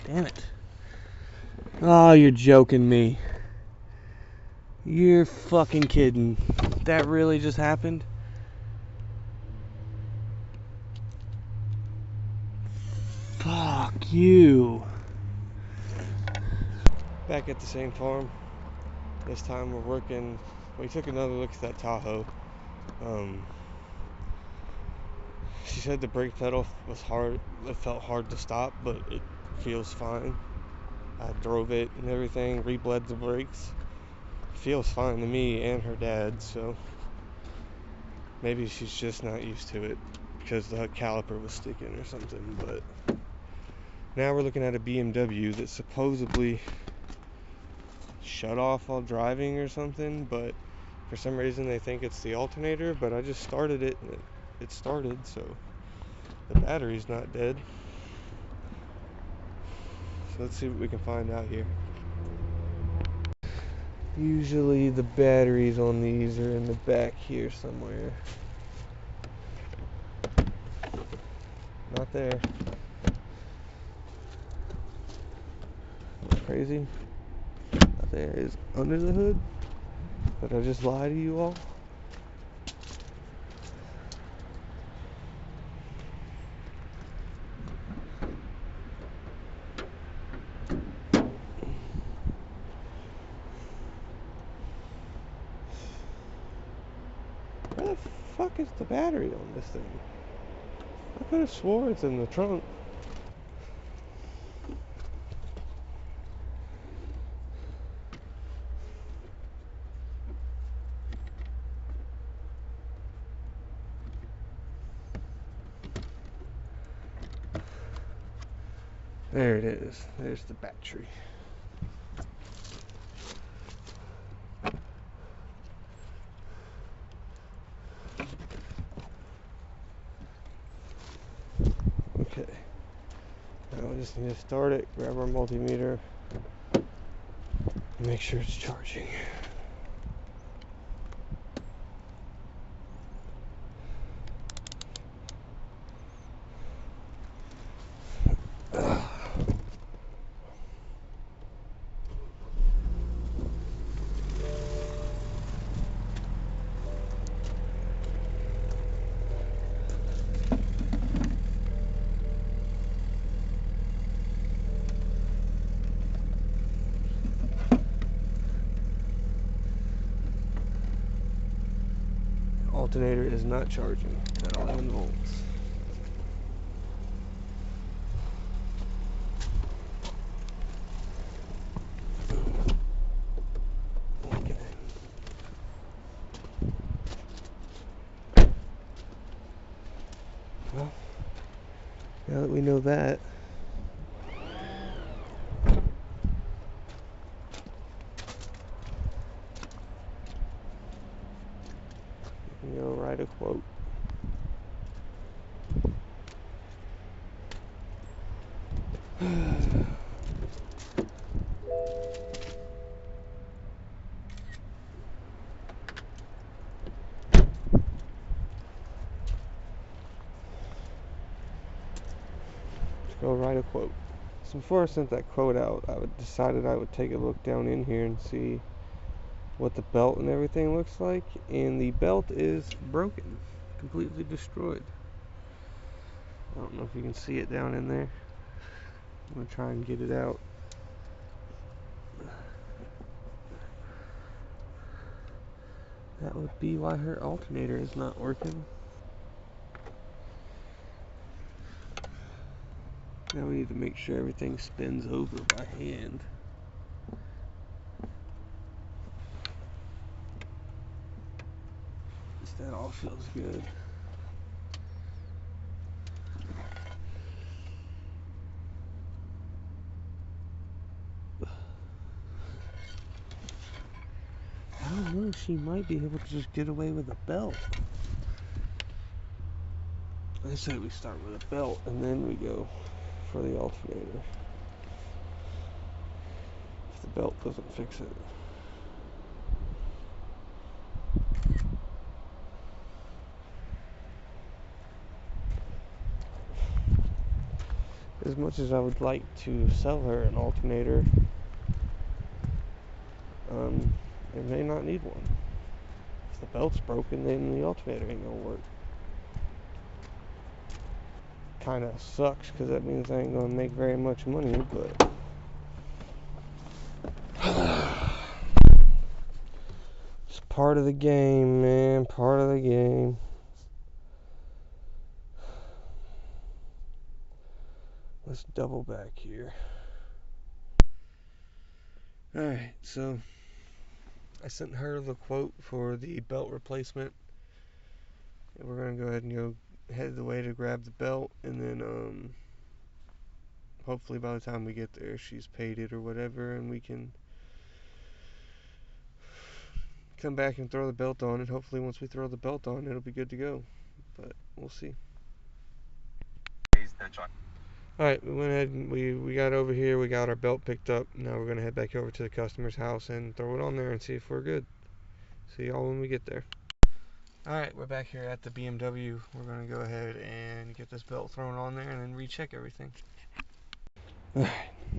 Damn it. Oh, you're joking me. You're fucking kidding. That really just happened? Fuck you. Back at the same farm. This time we're working. We took another look at that Tahoe. She said the brake pedal was hard. It felt hard to stop, but it feels fine. I drove it and everything, rebled the brakes. Feels fine to me and her dad, so maybe she's just not used to it because the caliper was sticking or something. But now we're looking at a BMW that supposedly shut off while driving or something, but for some reason they think it's the alternator, but I just started it and it started, so the battery's not dead. So let's see what we can find out here. Usually the batteries on these are in the back here somewhere. Not there. Crazy. Not there. Is under the hood. Did I just lie to you all? Where the fuck is the battery on this thing? I could have swore it's in the trunk. There it is. There's the battery. Okay. Now we just need to start it, grab our multimeter, and make sure it's charging. Alternator is not charging at 11 volts. Okay. Well, now that we know that, we can go write a quote. Go write a quote. So before I sent that quote out, I decided I would take a look down in here and see what the belt and everything looks like. And the belt is broken, completely destroyed. I don't know if you can see it down in there. I'm going to try and get it out. That would be why her alternator is not working. Now we need to make sure everything spins over by hand. That all feels good. I don't know, she might be able to just get away with a belt. I say we start with a belt and then we go for the alternator. If the belt doesn't fix it. as much as I would like to sell her an alternator, I may not need one. If the belt's broken, then the alternator ain't gonna work. Kinda sucks, because that means I ain't gonna make very much money, but it's part of the game, man. Part of the game. Let's double back here. Alright, so I sent her the quote for the belt replacement. And we're gonna go ahead and head the way to grab the belt, and then hopefully by the time we get there she's paid it or whatever, and we can come back and throw the belt on, and hopefully once we throw the belt on it'll be good to go, but we'll see. Alright, we went ahead and we got over here, we got our belt picked up. Now we're gonna head back over to the customer's house and throw it on there and see if we're good. See y'all when we get there. Alright, we're back here at the BMW. We're gonna go ahead and get this belt thrown on there and then recheck everything. Alright,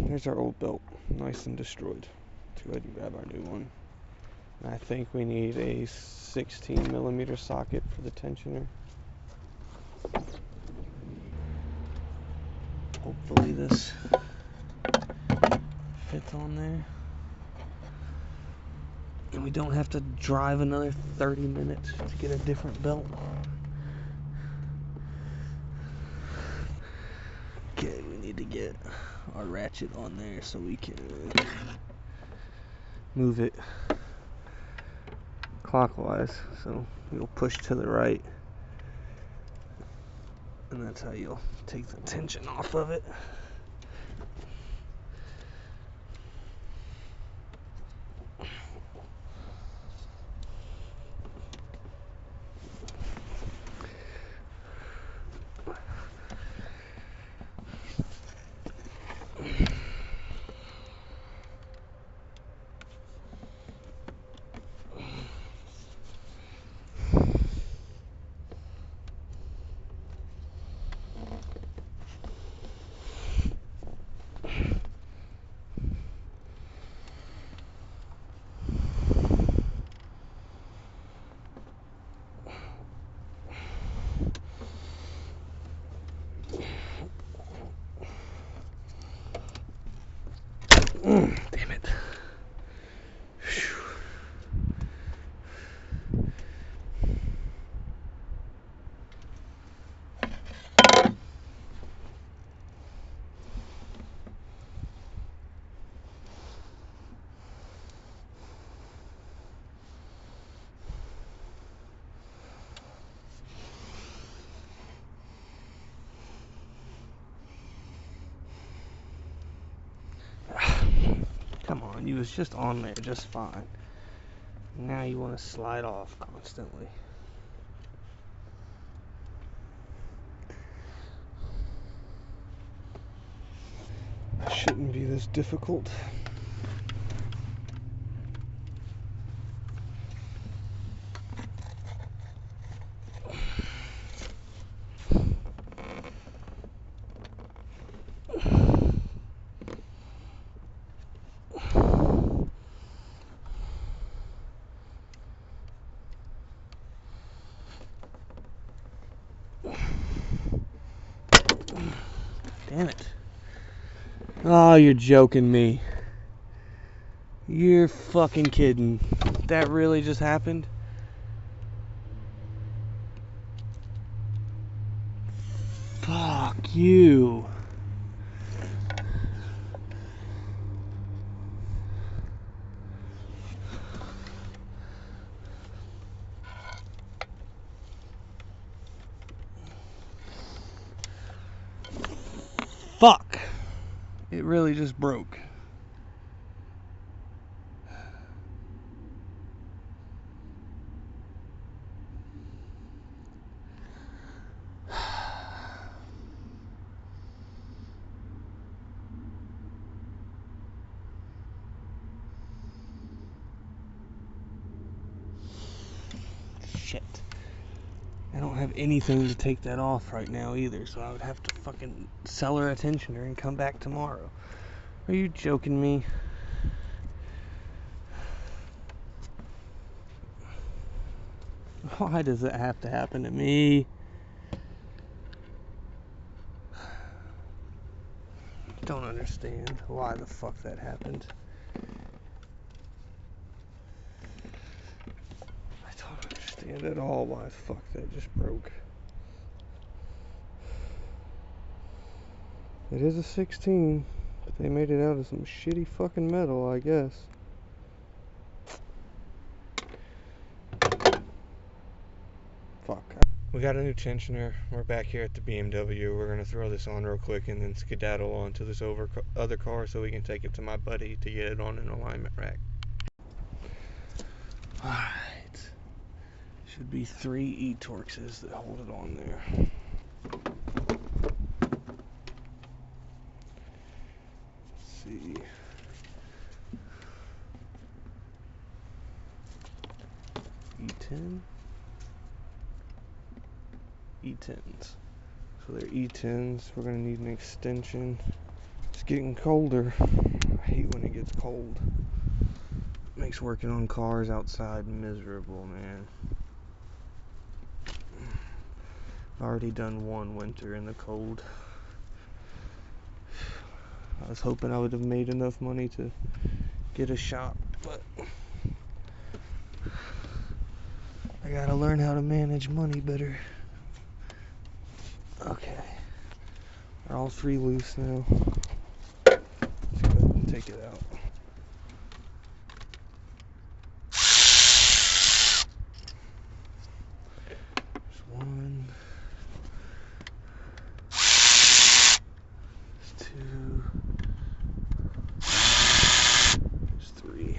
there's our old belt, nice and destroyed. Let's go ahead and grab our new one. I think we need a 16mm socket for the tensioner. Hopefully this fits on there. And we don't have to drive another 30 minutes to get a different belt. Okay, we need to get our ratchet on there so we can move it clockwise. So you'll push to the right, and that's how you'll take the tension off of it. Damn it. Whew. Come on, you was just on there just fine. Now you want to slide off constantly. Shouldn't be this difficult. Damn it. Oh, you're joking me. You're fucking kidding. That really just happened? Fuck you. Fuck. It really just broke. Shit. I don't have anything to take that off right now either, so I would have to fucking seller a tensioner and come back tomorrow. Are you joking me? Why does it have to happen to me? Don't understand why the fuck that happened. I don't understand at all why the fuck that just broke. It is a 16, but they made it out of some shitty fucking metal, I guess. Fuck. We got a new tensioner. We're back here at the BMW. We're gonna throw this on real quick and then skedaddle onto this other car so we can take it to my buddy to get it on an alignment rack. Alright. Should be 3 E-Torxes that hold it on there. Let's see. E10? E10s. So they're E10s. We're going to need an extension. It's getting colder. I hate when it gets cold. It makes working on cars outside miserable, man. I've already done one winter in the cold. I was hoping I would have made enough money to get a shop, but I gotta learn how to manage money better. Okay. They're all 3 loose now. Let's go ahead and take it out. There's 1. There's 2. There's 3.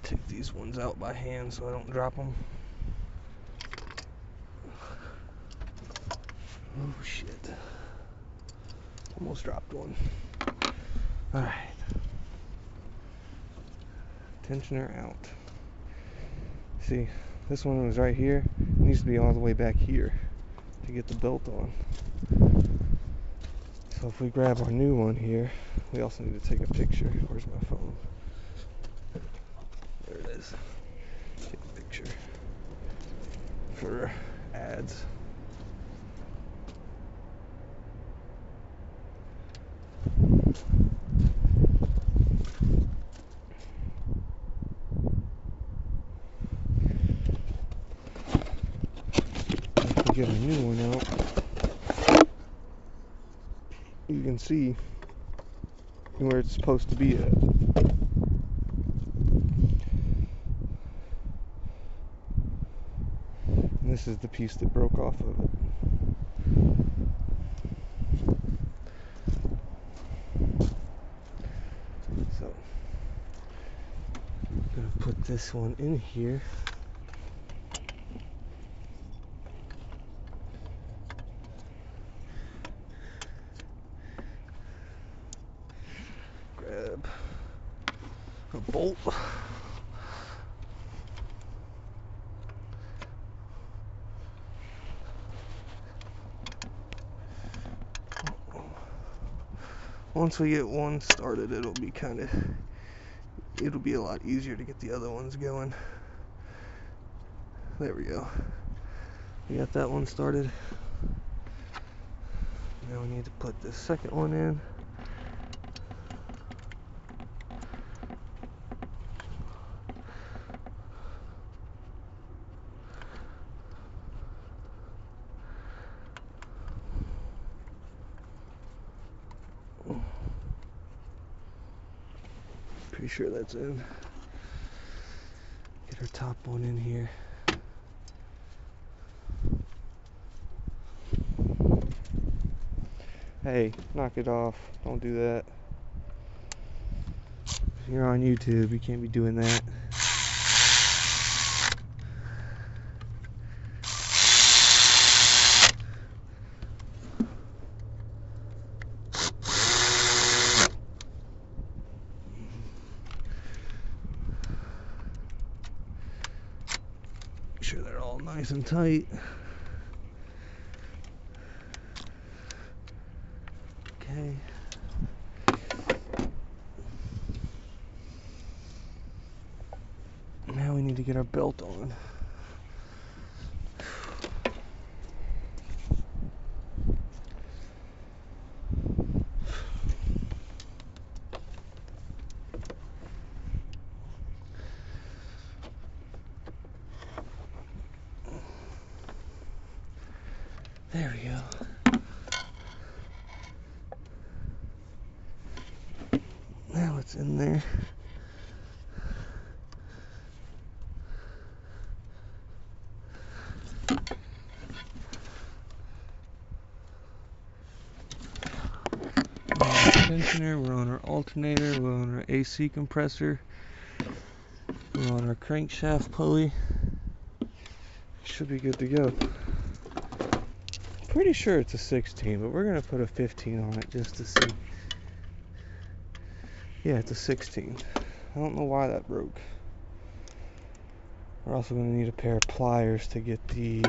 Take these ones out by hand so I don't drop them. Oh shit. Almost dropped one. Alright. Tensioner out. See, this one was right here. It needs to be all the way back here to get the belt on. So if we grab our new one here, we also need to take a picture. Where's my phone? There it is. Take a picture for ads. If we get a new one out, you can see where it's supposed to be at. And this is the piece that broke off of it. So, I'm gonna put this one in here. Grab a bolt. Once we get one started, it'll be a lot easier to get the other ones going. There we go. We got that one started. Now we need to put this second one in. Pretty sure that's in. Get our top one in here. Hey, knock it off. Don't do that. You're on YouTube, you can't be doing that. Make sure they're all nice and tight. Okay. Now we need to get our belt on. There we go. Now it's in there. Tensioner, we're on our alternator, we're on our AC compressor, we're on our crankshaft pulley. Should be good to go. Pretty sure it's a 16, but we're gonna put a 15 on it just to see. Yeah, it's a 16. I don't know why that broke. We're also gonna need a pair of pliers to get the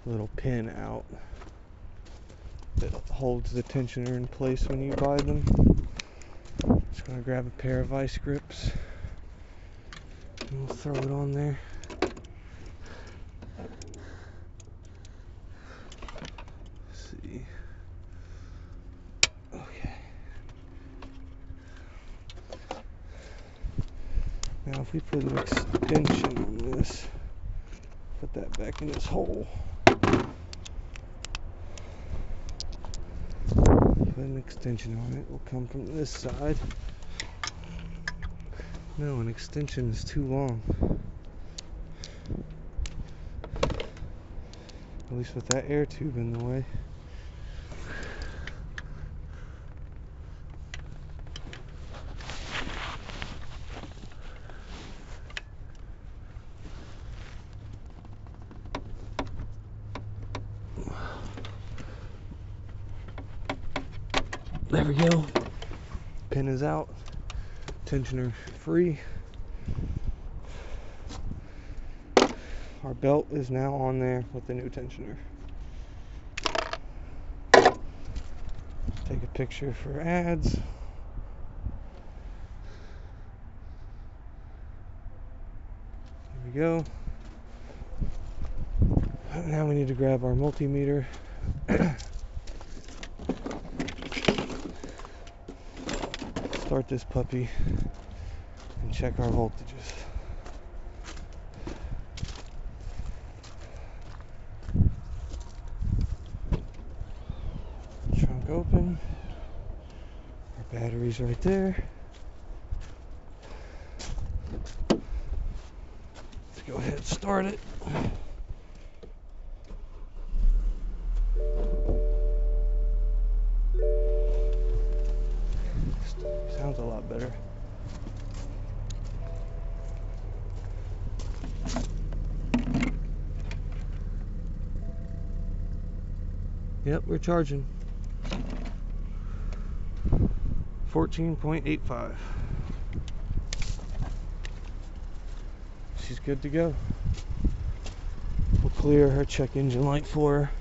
little pin out that holds the tensioner in place when you buy them. Just gonna grab a pair of vice grips and we'll throw it on there. Let's see. Okay. Now if we put an extension on this, put that back in its hole. Put an extension on it, will come from this side. No, an extension is too long. At least with that air tube in the way. There we go. Pin is out. Tensioner free. Our belt is now on there with the new tensioner. Take a picture for ads. There we go. Now we need to grab our multimeter. Start this puppy and check our voltages. Trunk open. Our battery's right there. Let's go ahead and start it. Sounds a lot better. Yep, we're charging. 14.85. She's good to go. We'll clear her check engine light for her.